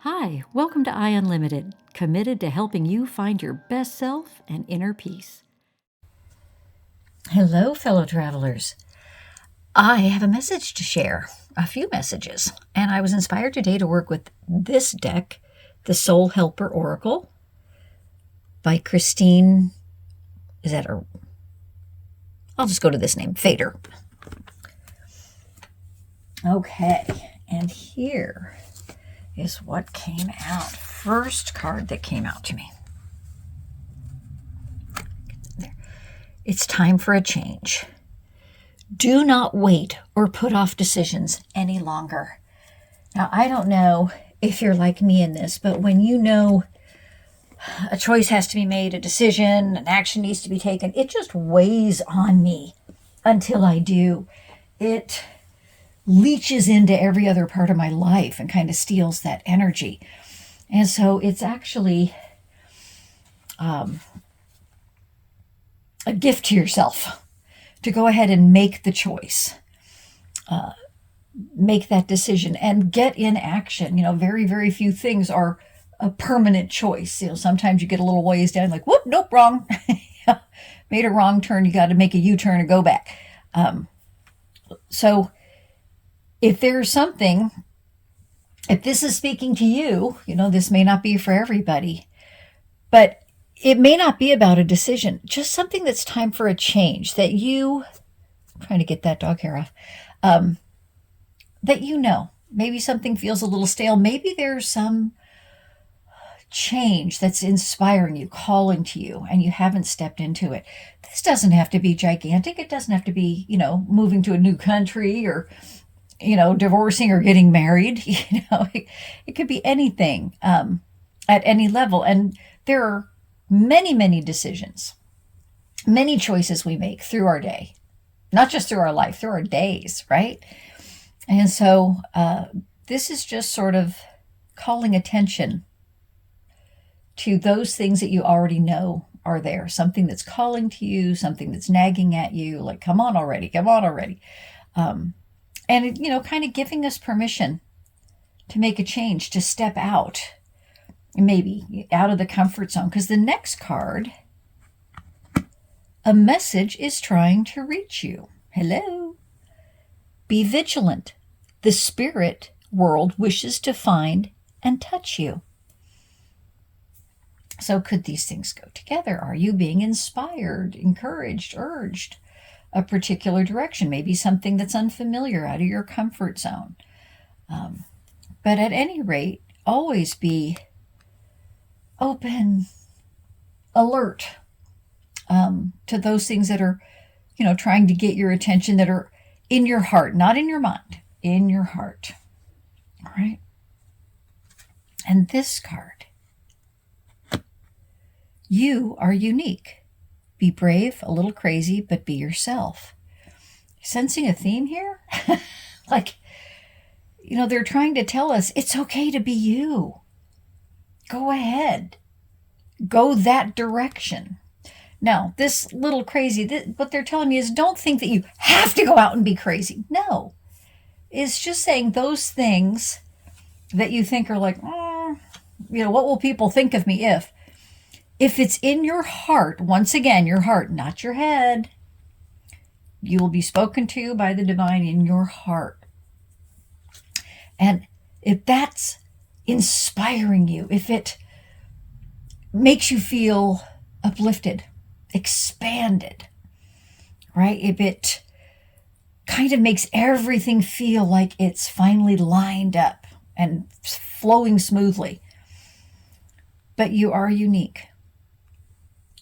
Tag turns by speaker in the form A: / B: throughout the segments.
A: Hi, welcome to I Unlimited, committed to helping you find your best self and inner peace.
B: Hello, fellow travelers. I have a message to share, a few messages, and I was inspired today to work with this deck, the Soul Helper Oracle by Christine. I'll just go to this name, Fader. Okay, and here is what came out. First card that came out to me. It's time for a change. Do not wait or put off decisions any longer. Now, I don't know if you're like me in this, but when you know a choice has to be made, a decision, an action needs to be taken, it just weighs on me until I do. It leaches into every other part of my life and kind of steals that energy. And so it's actually a gift to yourself to go ahead and make the choice, make that decision and get in action. Very, very few things are a permanent choice. Sometimes you get a little ways down, like, whoop, nope, wrong. Made a wrong turn. You got to make a U-turn and go back. So if there's something, if this is speaking to you, this may not be for everybody, but it may not be about a decision, just something that's time for a change that I'm trying to get that dog hair off, that maybe something feels a little stale. Maybe there's some change that's inspiring you, calling to you, and you haven't stepped into it. This doesn't have to be gigantic. It doesn't have to be, moving to a new country or, divorcing or getting married. It could be anything at any level. And there are many, many decisions, many choices we make through our day, not just through our life, through our days, right? And so this is just sort of calling attention to those things that you already know are there, something that's calling to you, something that's nagging at you, like, come on already, come on already. And, kind of giving us permission to make a change, to step out, maybe out of the comfort zone. Because the next card, a message is trying to reach you. Hello. Be vigilant. The spirit world wishes to find and touch you. So could these things go together? Are you being inspired, encouraged, urged a particular direction? Maybe something that's unfamiliar, out of your comfort zone. But at any rate, always be open, alert to those things that are, trying to get your attention, that are in your heart, not in your mind, in your heart. All right. And this card, you are unique. Be brave, a little crazy, but be yourself. Sensing a theme here? They're trying to tell us it's okay to be you. Go ahead. Go that direction. Now, this little crazy, what they're telling me is don't think that you have to go out and be crazy. No. It's just saying those things that you think are like, what will people think of me if it's in your heart, once again, your heart, not your head, you will be spoken to by the divine in your heart. And if that's inspiring you, if it makes you feel uplifted, expanded, right? If it kind of makes everything feel like it's finally lined up and flowing smoothly, but you are unique.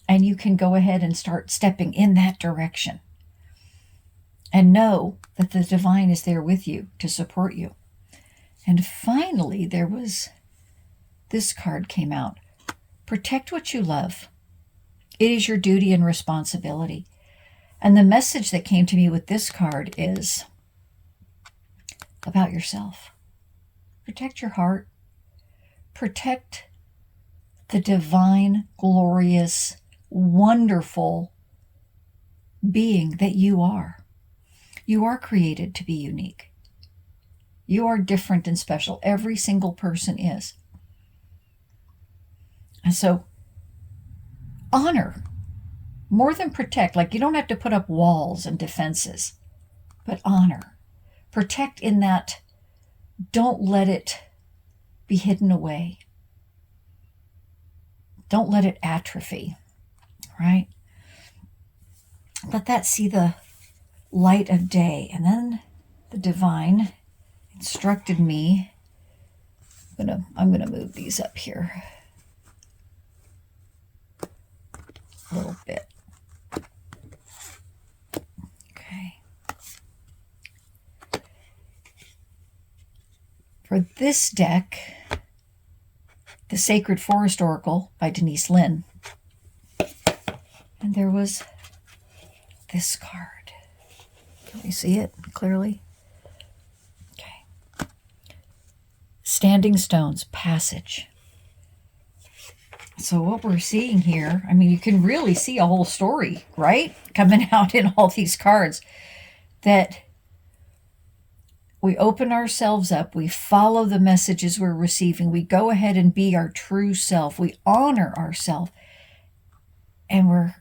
B: And you can go ahead and start stepping in that direction. And know that the divine is there with you to support you. And finally, this card came out. Protect what you love. It is your duty and responsibility. And the message that came to me with this card is about yourself. Protect your heart. Protect the divine, glorious, wonderful being that you are. You are created to be unique. You are different and special. Every single person is. And so honor more than protect. Like, you don't have to put up walls and defenses, but honor. Protect in that don't let it be hidden away. Don't let it atrophy, right? Let that see the light of day. And then the divine instructed me. I'm gonna move these up here a little bit. Okay. For this deck, The Sacred Forest Oracle by Denise Linn. And there was this card. Can you see it clearly? Okay. Standing Stones, Passage. So what we're seeing here, I mean, you can really see a whole story, right? Coming out in all these cards. That we open ourselves up, we follow the messages we're receiving, we go ahead and be our true self, we honor ourselves, and we're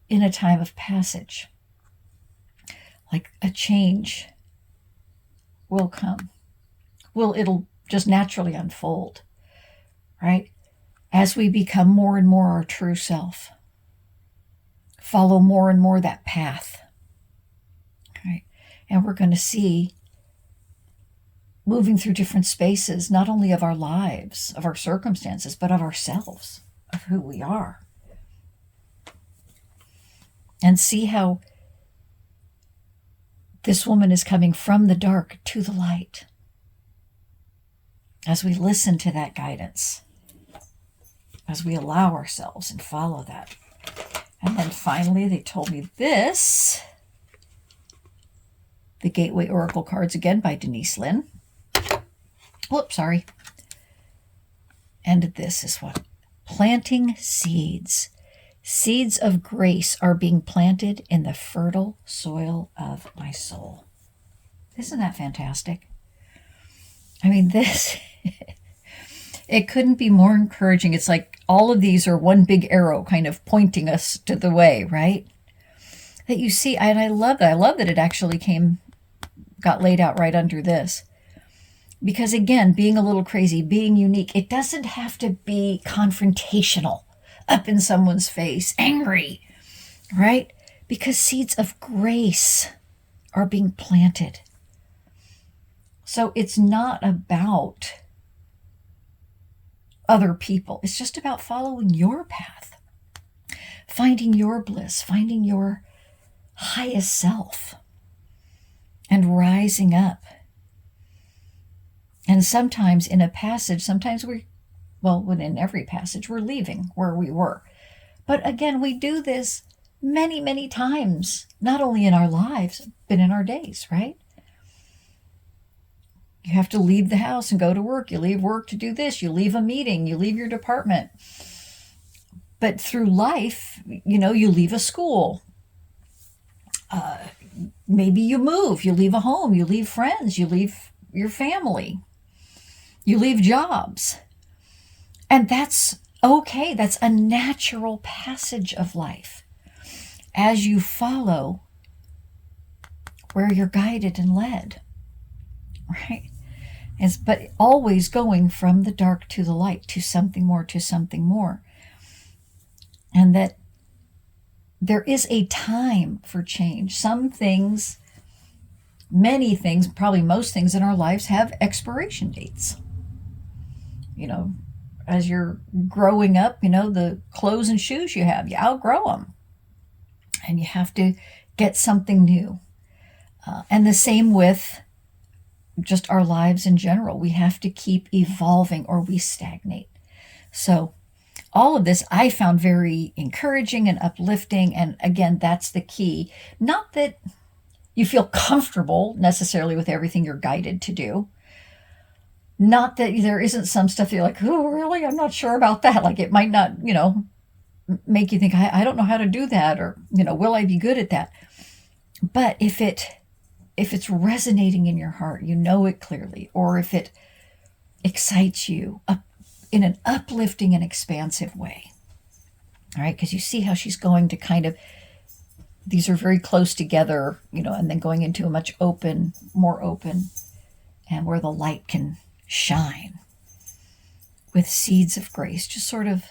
B: in a time of passage. Like a change will come. It'll just naturally unfold, right? As we become more and more our true self, follow more and more that path, right? And we're going to see moving through different spaces, not only of our lives, of our circumstances, but of ourselves, of who we are. And see how this woman is coming from the dark to the light. As we listen to that guidance, as we allow ourselves and follow that. And then finally, they told me this, the Gateway Oracle cards again by Denise Linn. Whoops, sorry. And this is what? Planting seeds. Seeds of grace are being planted in the fertile soil of my soul. Isn't that fantastic? I mean, this, it couldn't be more encouraging. It's like all of these are one big arrow kind of pointing us to the way, right? That you see, and I love that. I love that it actually got laid out right under this. Because again, being a little crazy, being unique, it doesn't have to be confrontational, up in someone's face, angry, right? Because seeds of grace are being planted. So it's not about other people. It's just about following your path, finding your bliss, finding your highest self, and rising up. And sometimes in a passage, within every passage, we're leaving where we were. But again, we do this many, many times, not only in our lives, but in our days, right? You have to leave the house and go to work. You leave work to do this. You leave a meeting. You leave your department. But through life, you leave a school. Maybe you move. You leave a home. You leave friends. You leave your family. You leave jobs. And that's okay. That's a natural passage of life as you follow where you're guided and led, right? But always going from the dark to the light, to something more, to something more. And that there is a time for change. Some things, many things, probably most things in our lives have expiration dates. As you're growing up, the clothes and shoes you have, you outgrow them. And you have to get something new. And the same with just our lives in general. We have to keep evolving or we stagnate. So all of this I found very encouraging and uplifting. And again, that's the key. Not that you feel comfortable necessarily with everything you're guided to do. Not that there isn't some stuff you're like, oh, really? I'm not sure about that. Like it might not, make you think, I don't know how to do that, or, will I be good at that? But if it's resonating in your heart, you know it clearly, or if it excites you, in an uplifting and expansive way. All right, because you see how she's going to kind of, these are very close together, and then going into a much more open, and where the light can shine with seeds of grace, just sort of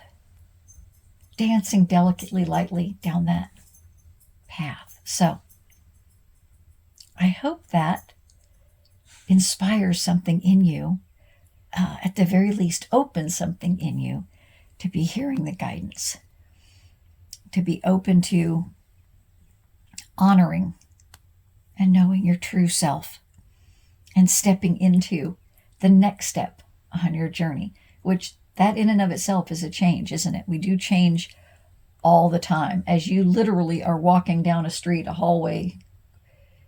B: dancing delicately, lightly down that path. So I hope that inspires something in you, at the very least, opens something in you to be hearing the guidance, to be open to honoring and knowing your true self and stepping into the next step on your journey, which that in and of itself is a change, isn't it? We do change all the time. As you literally are walking down a street, a hallway,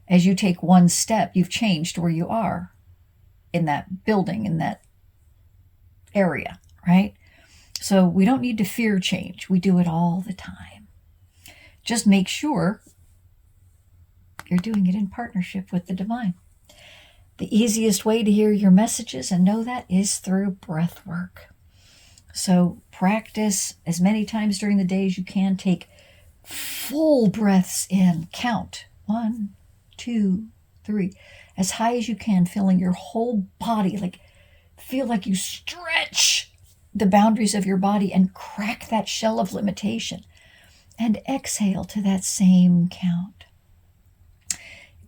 B: as you take one step, you've changed where you are in that building, in that area, right? So we don't need to fear change. We do it all the time. Just make sure you're doing it in partnership with the divine. The easiest way to hear your messages and know that is through breath work. So practice as many times during the day as you can. Take full breaths in. Count 1, 2, 3. As high as you can, filling your whole body. Feel like you stretch the boundaries of your body and crack that shell of limitation. And exhale to that same count.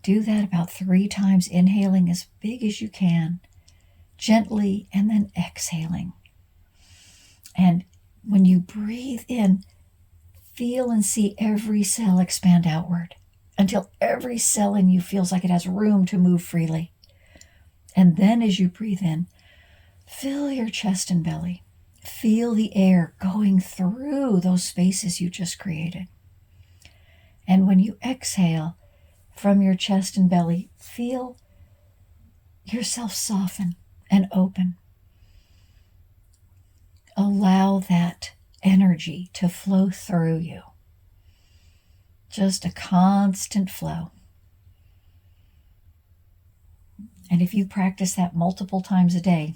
B: Do that about 3 times, inhaling as big as you can, gently, and then exhaling. And when you breathe in, feel and see every cell expand outward until every cell in you feels like it has room to move freely. And then as you breathe in, fill your chest and belly. Feel the air going through those spaces you just created. And when you exhale from your chest and belly, feel yourself soften and open. Allow that energy to flow through you. Just a constant flow. And if you practice that multiple times a day,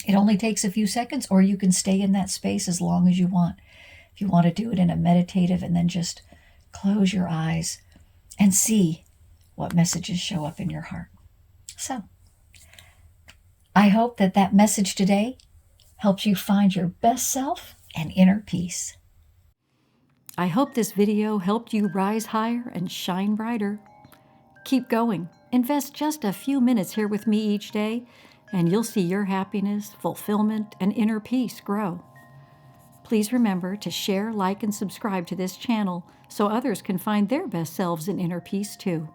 B: it only takes a few seconds, or you can stay in that space as long as you want. If you want to do it in a meditative, and then just close your eyes and see what messages show up in your heart. So, I hope that message today helps you find your best self and inner peace.
A: I hope this video helped you rise higher and shine brighter. Keep going. Invest just a few minutes here with me each day, and you'll see your happiness, fulfillment, and inner peace grow. Please remember to share, like, and subscribe to this channel so others can find their best selves and inner peace too.